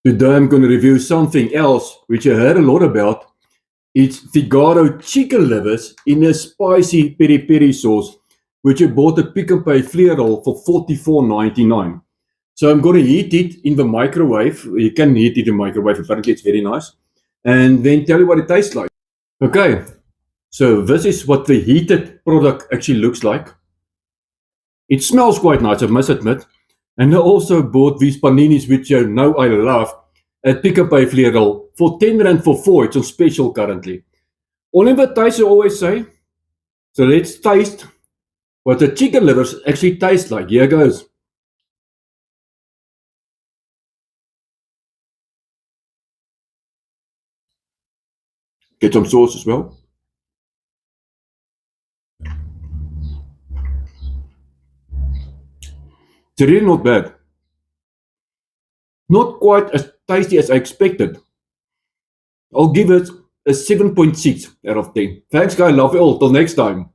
Today I'm going to review something else which I heard a lot about. It's Figaro chicken livers in a spicy peri-peri sauce, which I bought at Pick n Pay flea roll for $44.99. So I'm going to heat it in the microwave. You can heat it in the microwave, apparently it's very nice. And then tell you what it tastes like. Okay, so this is what the heated product actually looks like. It smells quite nice, I must admit. And I also bought these paninis, which you know I love, at Pick n Pay flea roll for 10 rand for 4. It's on special currently. Only the taste I always say. So let's taste what the chicken livers actually taste like. Here goes. Get some sauce as well. It's really not bad. Not quite as tasty as I expected. I'll give it a 7.6 out of 10. Thanks guys, love you all. Till next time.